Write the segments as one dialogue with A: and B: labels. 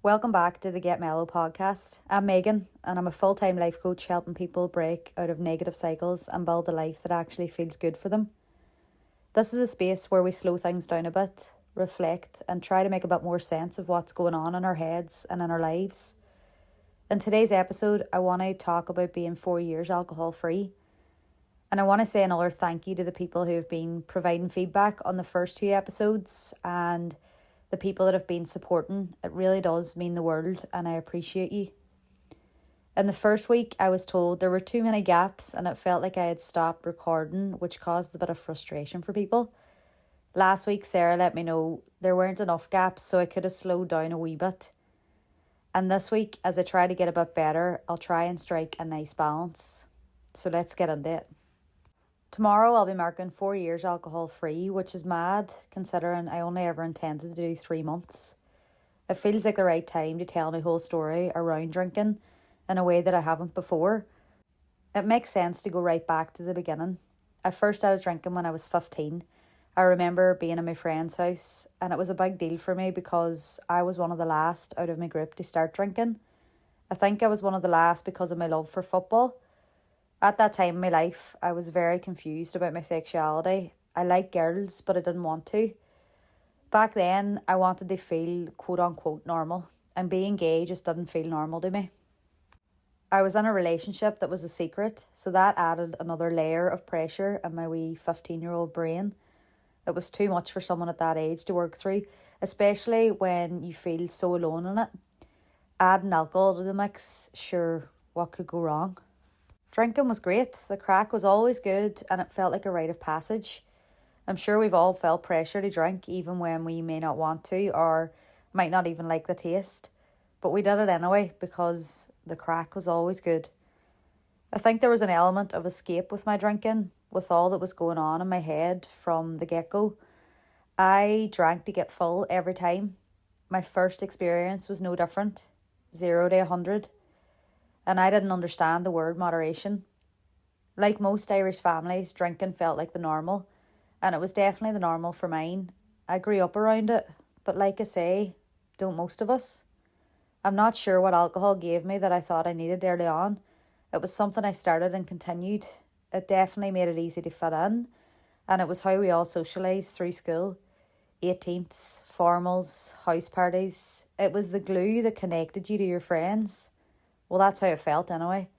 A: Welcome back to the Get Mellow podcast. I'm Megan and I'm a full-time life coach helping people break out of negative cycles and build a life that actually feels good for them. This is a space where we slow things down a bit, reflect and try to make a bit more sense of what's going on in our heads and in our lives. In today's episode, I want to talk about being 4 years alcohol free. And I want to say another thank you to the people who have been providing feedback on the first 2 episodes and the people that have been supporting. It really does mean the world and I appreciate you. In the first week, I was told there were too many gaps and it felt like I had stopped recording, which caused a bit of frustration for people. Last week, Sarah let me know there weren't enough gaps, so I could have slowed down a wee bit. And this week, as I try to get a bit better, I'll try and strike a nice balance. So let's get into it. Tomorrow I'll be marking 4 years alcohol free, which is mad considering I only ever intended to do 3 months. It feels like the right time to tell my whole story around drinking in a way that I haven't before. It makes sense to go right back to the beginning. I first started drinking when I was 15. I remember being in my friend's house and it was a big deal for me because I was one of the last out of my group to start drinking. I think I was one of the last because of my love for football. At that time in my life, I was very confused about my sexuality. I liked girls, but I didn't want to. Back then, I wanted to feel quote-unquote normal, and being gay just didn't feel normal to me. I was in a relationship that was a secret, so that added another layer of pressure in my wee 15-year-old brain. It was too much for someone at that age to work through, especially when you feel so alone in it. Adding alcohol to the mix, sure, what could go wrong? Drinking was great, the crack was always good and it felt like a rite of passage. I'm sure we've all felt pressure to drink even when we may not want to or might not even like the taste. But we did it anyway because the crack was always good. I think there was an element of escape with my drinking, with all that was going on in my head from the get-go. I drank to get full every time. My first experience was no different, 0 to 100. And I didn't understand the word moderation. Like most Irish families, drinking felt like the normal, and it was definitely the normal for mine. I grew up around it, but like I say, don't most of us? I'm not sure what alcohol gave me that I thought I needed early on. It was something I started and continued. It definitely made it easy to fit in, and it was how we all socialised through school. 18ths, formals, house parties. It was the glue that connected you to your friends. Well, that's how it felt anyway.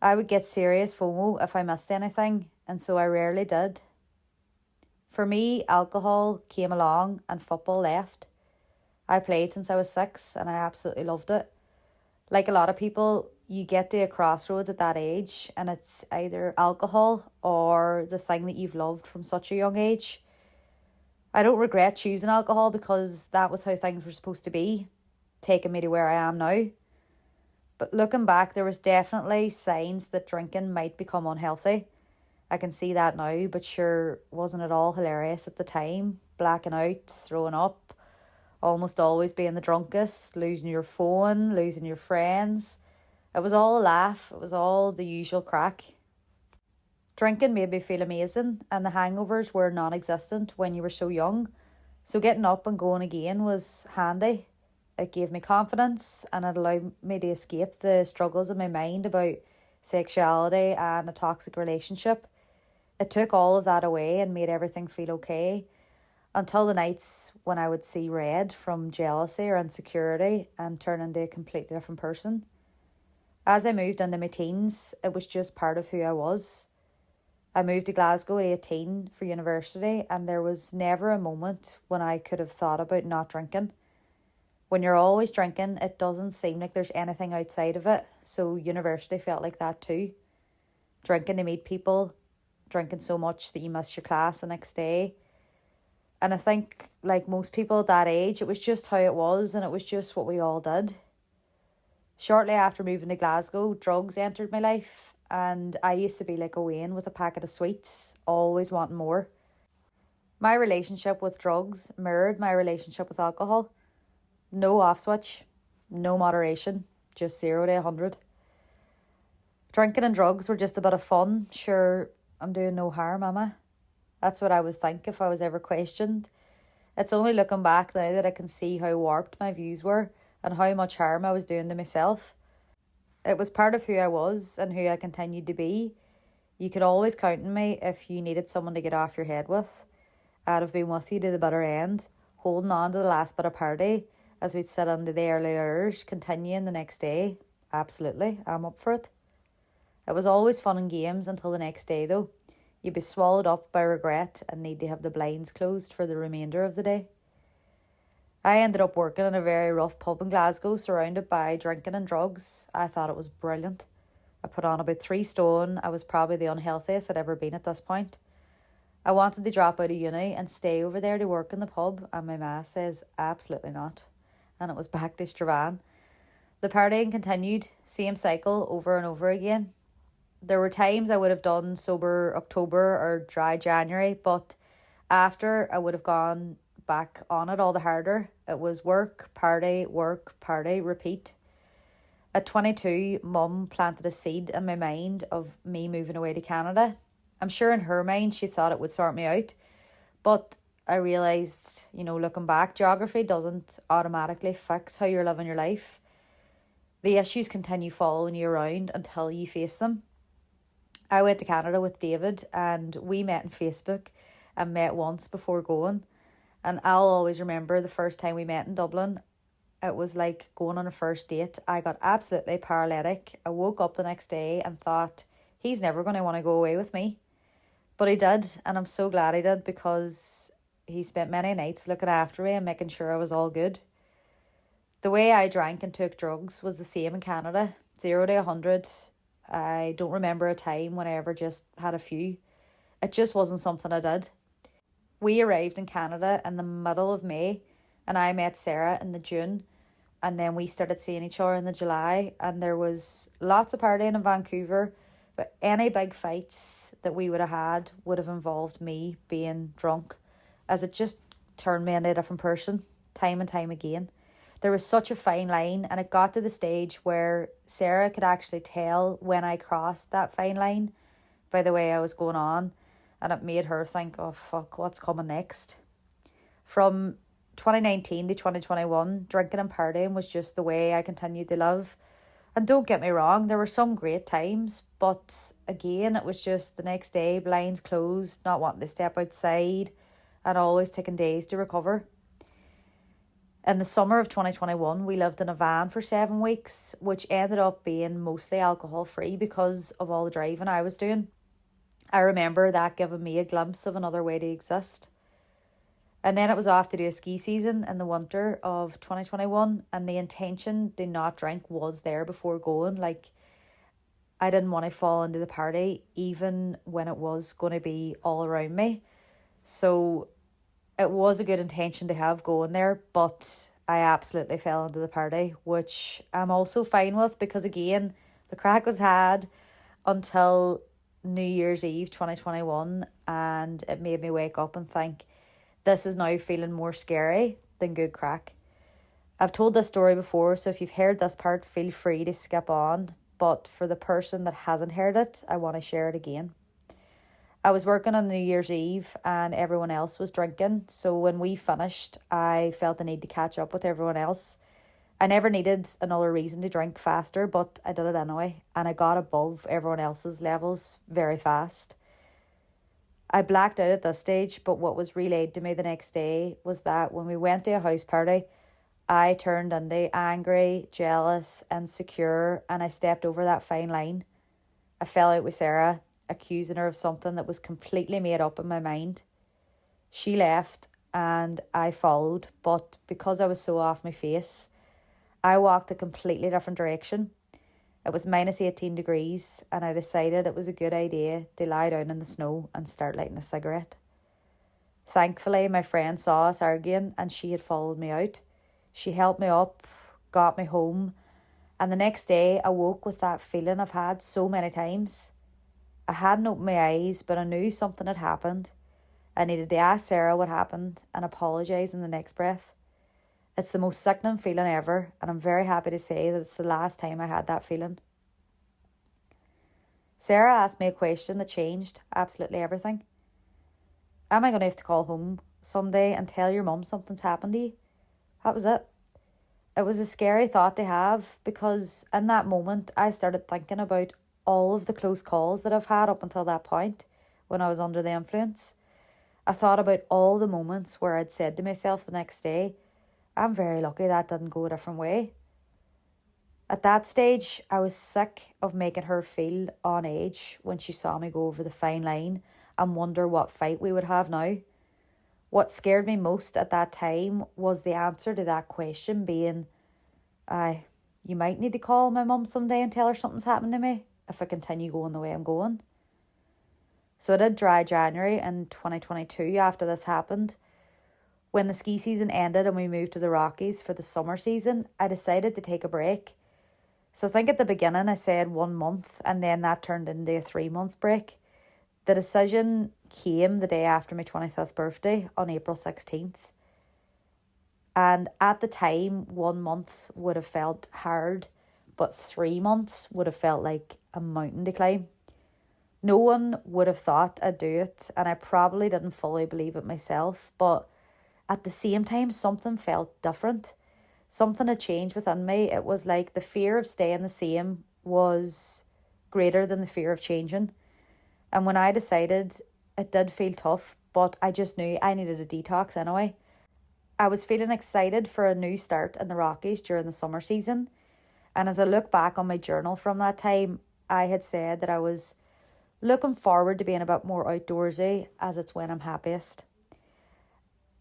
A: I would get serious FOMO if I missed anything, and so I rarely did. For me, alcohol came along and football left. I played since I was 6 and I absolutely loved it. Like a lot of people, you get to a crossroads at that age and it's either alcohol or the thing that you've loved from such a young age. I don't regret choosing alcohol because that was how things were supposed to be, taking me to where I am now. But looking back, there was definitely signs that drinking might become unhealthy. I can see that now, but sure, wasn't it all hilarious at the time? Blacking out, throwing up, almost always being the drunkest, losing your phone, losing your friends. It was all a laugh. It was all the usual crack. Drinking made me feel amazing, and the hangovers were non-existent when you were so young. So getting up and going again was handy. It gave me confidence and it allowed me to escape the struggles in my mind about sexuality and a toxic relationship. It took all of that away and made everything feel okay, until the nights when I would see red from jealousy or insecurity and turn into a completely different person. As I moved into my teens, it was just part of who I was. I moved to Glasgow at 18 for university and there was never a moment when I could have thought about not drinking. When you're always drinking, it doesn't seem like there's anything outside of it. So university felt like that too. Drinking to meet people, drinking so much that you miss your class the next day. And I think, like most people at that age, it was just how it was and it was just what we all did. Shortly after moving to Glasgow, drugs entered my life and I used to be like a Wayne with a packet of sweets, always wanting more. My relationship with drugs mirrored my relationship with alcohol. No off switch, no moderation, just 0 to 100. Drinking and drugs were just a bit of fun. Sure, I'm doing no harm, am I? That's what I would think if I was ever questioned. It's only looking back now that I can see how warped my views were and how much harm I was doing to myself. It was part of who I was and who I continued to be. You could always count on me if you needed someone to get off your head with. I'd have been with you to the bitter end, holding on to the last bit of party as we'd sit under the early hours, continuing the next day. Absolutely, I'm up for it. It was always fun and games until the next day though. You'd be swallowed up by regret and need to have the blinds closed for the remainder of the day. I ended up working in a very rough pub in Glasgow, surrounded by drinking and drugs. I thought it was brilliant. I put on about 3 stone. I was probably the unhealthiest I'd ever been at this point. I wanted to drop out of uni and stay over there to work in the pub, and my ma says absolutely not. And it was back to Strabane. The partying continued, same cycle over and over again. There were times I would have done sober October or dry January, but after I would have gone back on it all the harder. It was work, party, repeat. At 22, Mum planted a seed in my mind of me moving away to Canada. I'm sure in her mind she thought it would sort me out, but I realised, looking back, geography doesn't automatically fix how you're living your life. The issues continue following you around until you face them. I went to Canada with David and we met on Facebook and met once before going. And I'll always remember the first time we met in Dublin. It was like going on a first date. I got absolutely paralytic. I woke up the next day and thought, he's never going to want to go away with me. But he did, and I'm so glad he did because he spent many nights looking after me and making sure I was all good. The way I drank and took drugs was the same in Canada, 0 to 100. I don't remember a time when I ever just had a few. It just wasn't something I did. We arrived in Canada in the middle of May and I met Sarah in the June, and then we started seeing each other in the July, and there was lots of partying in Vancouver, but any big fights that we would have had would have involved me being drunk, as it just turned me into a different person time and time again. There was such a fine line, and it got to the stage where Sarah could actually tell when I crossed that fine line by the way I was going on. And it made her think, oh fuck, what's coming next? From 2019 to 2021, drinking and partying was just the way I continued to live. And don't get me wrong, there were some great times, but again, it was just the next day, blinds closed, not wanting to step outside, and always taking days to recover. In the summer of 2021, we lived in a van for 7 weeks, which ended up being mostly alcohol free because of all the driving I was doing. I remember that giving me a glimpse of another way to exist. And then it was off to do a ski season in the winter of 2021, and the intention to not drink was there before going. Like, I didn't want to fall into the party even when it was going to be all around me. So it was a good intention to have going there, but I absolutely fell into the party, which I'm also fine with because, again, the crack was had until New Year's Eve 2021, and it made me wake up and think, this is now feeling more scary than good crack. I've told this story before, so if you've heard this part, feel free to skip on, but for the person that hasn't heard it, I want to share it again. I was working on New Year's Eve and everyone else was drinking, so when we finished, I felt the need to catch up with everyone else. I never needed another reason to drink faster, but I did it anyway, and I got above everyone else's levels very fast. I blacked out at this stage, but what was relayed to me the next day was that when we went to a house party, I turned into angry, jealous, insecure, and I stepped over that fine line. I fell out with Sarah, accusing her of something that was completely made up in my mind. She left and I followed, but because I was so off my face, I walked a completely different direction. It was minus 18 degrees and I decided it was a good idea to lie down in the snow and start lighting a cigarette. Thankfully, my friend saw us arguing and she had followed me out. She helped me up, got me home, and the next day I woke with that feeling I've had so many times. I hadn't opened my eyes, but I knew something had happened. I needed to ask Sarah what happened and apologise in the next breath. It's the most sickening feeling ever, and I'm very happy to say that it's the last time I had that feeling. Sarah asked me a question that changed absolutely everything. Am I going to have to call home someday and tell your mum something's happened to you? That was it. It was a scary thought to have because in that moment I started thinking about all of the close calls that I've had up until that point when I was under the influence. I thought about all the moments where I'd said to myself the next day, I'm very lucky that didn't go a different way. At that stage, I was sick of making her feel on edge when she saw me go over the fine line and wonder what fight we would have now. What scared me most at that time was the answer to that question being, you might need to call my mum someday and tell her something's happened to me if I continue going the way I'm going. So I did dry January in 2022 after this happened. When the ski season ended and we moved to the Rockies for the summer season, I decided to take a break. So I think at the beginning I said 1 month and then that turned into a 3-month break. The decision came the day after my 25th birthday on April 16th. And at the time, 1 month would have felt hard, but 3 months would have felt like a mountain to climb. No one would have thought I'd do it, and I probably didn't fully believe it myself, but at the same time, something felt different. Something had changed within me. It was like the fear of staying the same was greater than the fear of changing. And when I decided, it did feel tough, but I just knew I needed a detox anyway. I was feeling excited for a new start in the Rockies during the summer season. And as I look back on my journal from that time, I had said that I was looking forward to being a bit more outdoorsy as it's when I'm happiest.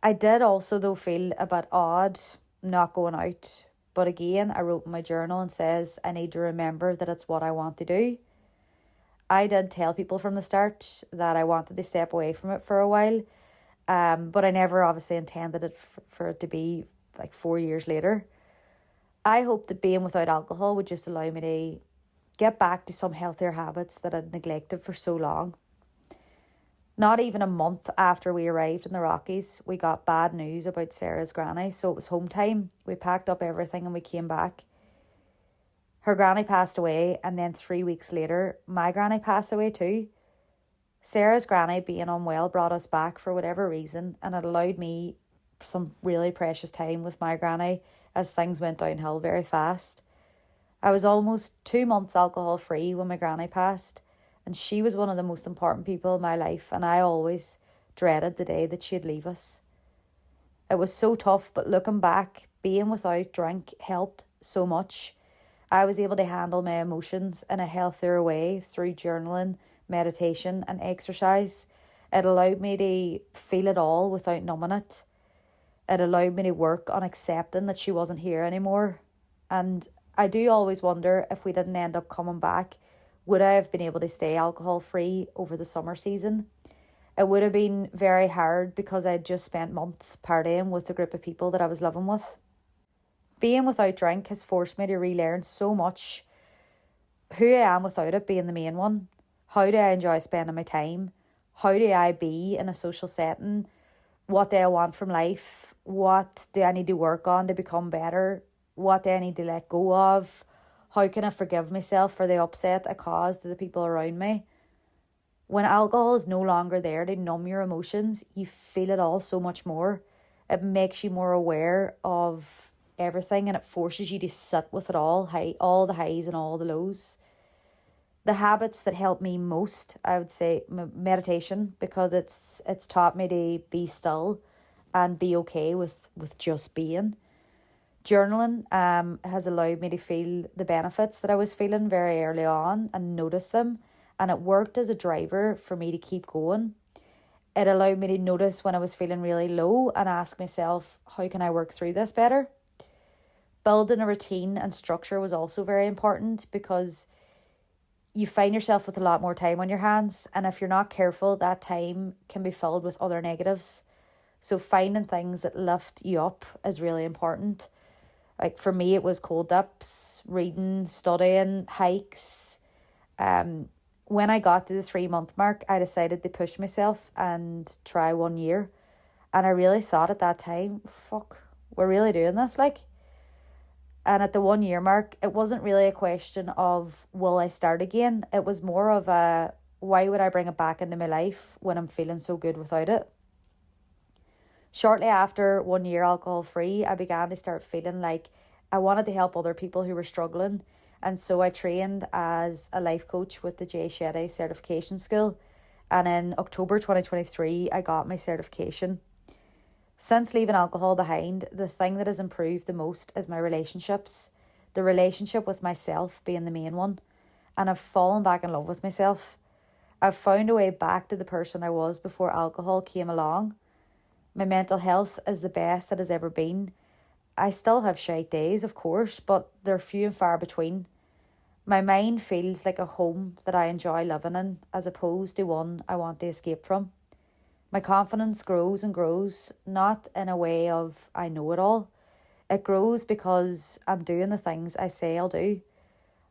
A: I did also though feel a bit odd not going out. But again, I wrote in my journal and says I need to remember that it's what I want to do. I did tell people from the start that I wanted to step away from it for a while, but I never obviously intended it for it to be like 4 years later. I hoped that being without alcohol would just allow me to get back to some healthier habits that I'd neglected for so long. Not even a month after we arrived in the Rockies, we got bad news about Sarah's granny, so it was home time. We packed up everything and we came back. Her granny passed away, and then 3 weeks later, my granny passed away too. Sarah's granny being unwell brought us back for whatever reason, and it allowed me some really precious time with my granny as things went downhill very fast. I was almost 2 months alcohol free when my granny passed, and she was one of the most important people in my life, and I always dreaded the day that she'd leave us. It was so tough, but looking back, being without drink helped so much. I was able to handle my emotions in a healthier way through journaling, meditation and exercise. It allowed me to feel it all without numbing it. It allowed me to work on accepting that she wasn't here anymore. And I do always wonder if we didn't end up coming back, would I have been able to stay alcohol free over the summer season? It would have been very hard because I had just spent months partying with the group of people that I was living with. Being without drink has forced me to relearn so much who I am without it being the main one. How do I enjoy spending my time? How do I be in a social setting? What do I want from life? What do I need to work on to become better? What do I need to let go of? How can I forgive myself for the upset I caused to the people around me? When alcohol is no longer there to numb your emotions, you feel it all so much more. It makes you more aware of everything and it forces you to sit with it all the highs and all the lows. The habits that help me most, I would say meditation, because it's taught me to be still and be okay with just being. Journaling has allowed me to feel the benefits that I was feeling very early on and notice them, and it worked as a driver for me to keep going. It allowed me to notice when I was feeling really low and ask myself, how can I work through this better? Building a routine and structure was also very important because you find yourself with a lot more time on your hands, and if you're not careful, that time can be filled with other negatives. So finding things that lift you up is really important. Like for me, it was cold dips, reading, studying, hikes. When I got to the 3-month mark, I decided to push myself and try 1 year. And I really thought at that time, fuck, we're really doing this, like. And at the 1 year mark, it wasn't really a question of, will I start again? It was more of a, why would I bring it back into my life when I'm feeling so good without it? Shortly after 1 year alcohol free, I began to start feeling like I wanted to help other people who were struggling, and so I trained as a life coach with the Jay Shetty Certification School, and in October 2023 I got my certification. Since leaving alcohol behind, the thing that has improved the most is my relationships, the relationship with myself being the main one, and I've fallen back in love with myself. I've found a way back to the person I was before alcohol came along. My mental health is the best it has ever been. I still have shite days, of course, but they're few and far between. My mind feels like a home that I enjoy living in, as opposed to one I want to escape from. My confidence grows and grows, not in a way of I know it all. It grows because I'm doing the things I say I'll do.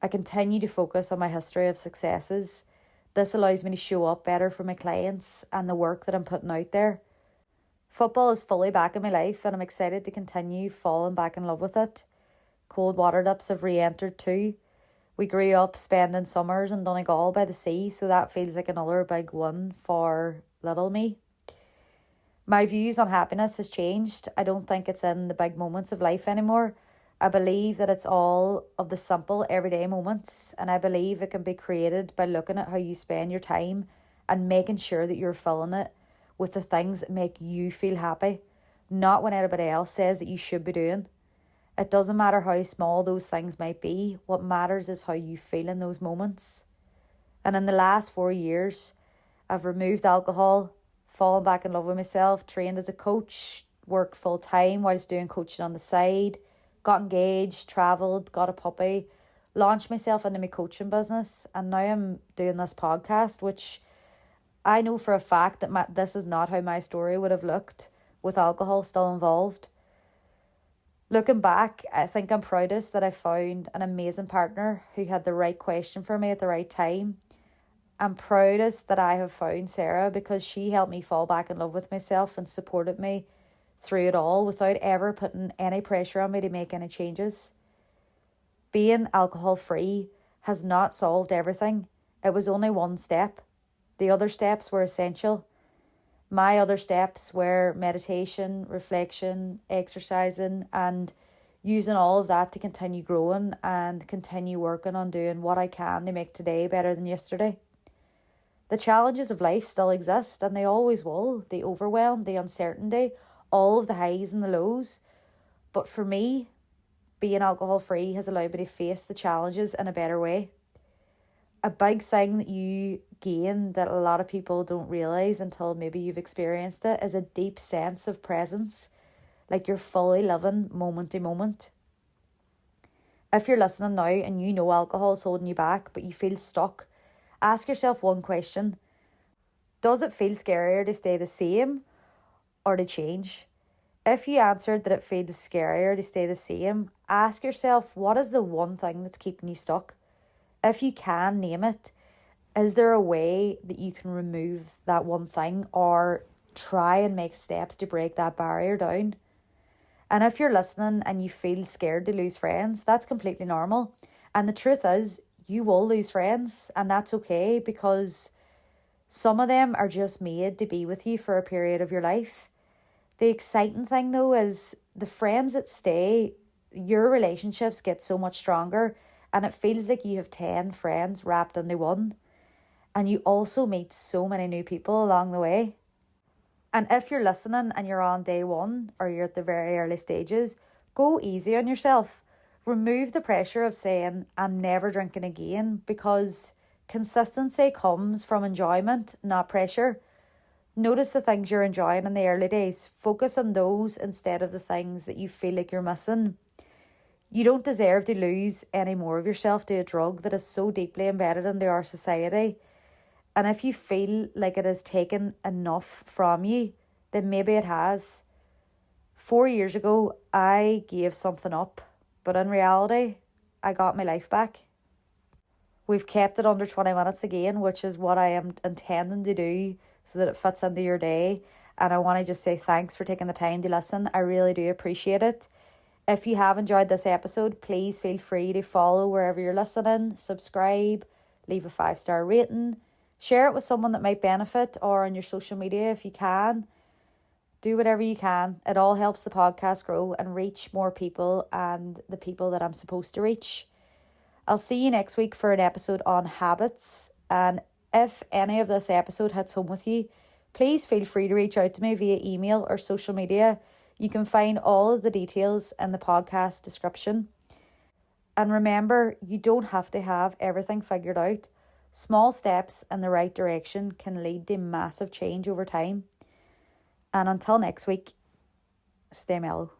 A: I continue to focus on my history of successes. This allows me to show up better for my clients and the work that I'm putting out there. Football is fully back in my life and I'm excited to continue falling back in love with it. Cold water dips have re-entered too. We grew up spending summers in Donegal by the sea, so that feels like another big one for little me. My views on happiness has changed. I don't think it's in the big moments of life anymore. I believe that it's all of the simple everyday moments, and I believe it can be created by looking at how you spend your time and making sure that you're filling it with the things that make you feel happy, not what anybody else says that you should be doing. It doesn't matter how small those things might be. What matters is how you feel in those moments. And in the last 4 years, I've removed alcohol, fallen back in love with myself, trained as a coach, worked full time whilst doing coaching on the side, got engaged, travelled, got a puppy, launched myself into my coaching business, and now I'm doing this podcast, which I know for a fact that this is not how my story would have looked with alcohol still involved. Looking back, I think I'm proudest that I found an amazing partner who had the right question for me at the right time. I'm proudest that I have found Sarah because she helped me fall back in love with myself and supported me through it all without ever putting any pressure on me to make any changes. Being alcohol free has not solved everything. It was only one step. The other steps were essential. My other steps were meditation, reflection, exercising, and using all of that to continue growing and continue working on doing what I can to make today better than yesterday. The challenges of life still exist and they always will. The overwhelm, the uncertainty, all of the highs and the lows. But for me, being alcohol free has allowed me to face the challenges in a better way. A big thing that you gain that a lot of people don't realise until maybe you've experienced it is a deep sense of presence, like you're fully living moment to moment. If you're listening now and you know alcohol is holding you back but you feel stuck, ask yourself one question. Does it feel scarier to stay the same or to change? If you answered that it feels scarier to stay the same, ask yourself, what is the one thing that's keeping you stuck? If you can name it, is there a way that you can remove that one thing or try and make steps to break that barrier down? And if you're listening and you feel scared to lose friends, that's completely normal. And the truth is, you will lose friends, and that's okay because some of them are just made to be with you for a period of your life. The exciting thing though is the friends that stay, your relationships get so much stronger and it feels like you have 10 friends wrapped into one. And you also meet so many new people along the way. And if you're listening and you're on day one or you're at the very early stages, go easy on yourself. Remove the pressure of saying, I'm never drinking again, because consistency comes from enjoyment, not pressure. Notice the things you're enjoying in the early days. Focus on those instead of the things that you feel like you're missing. You don't deserve to lose any more of yourself to a drug that is so deeply embedded into our society. And if you feel like it has taken enough from you, then maybe it has. 4 years ago, I gave something up, but in reality, I got my life back. We've kept it under 20 minutes again, which is what I am intending to do so that it fits into your day. And I want to just say thanks for taking the time to listen. I really do appreciate it. If you have enjoyed this episode, please feel free to follow wherever you're listening, subscribe, leave a 5-star rating, share it with someone that might benefit or on your social media if you can. Do whatever you can. It all helps the podcast grow and reach more people and the people that I'm supposed to reach. I'll see you next week for an episode on habits. And if any of this episode hits home with you, please feel free to reach out to me via email or social media. You can find all of the details in the podcast description. And remember, you don't have to have everything figured out. Small steps in the right direction can lead to massive change over time. And until next week, stay mellow.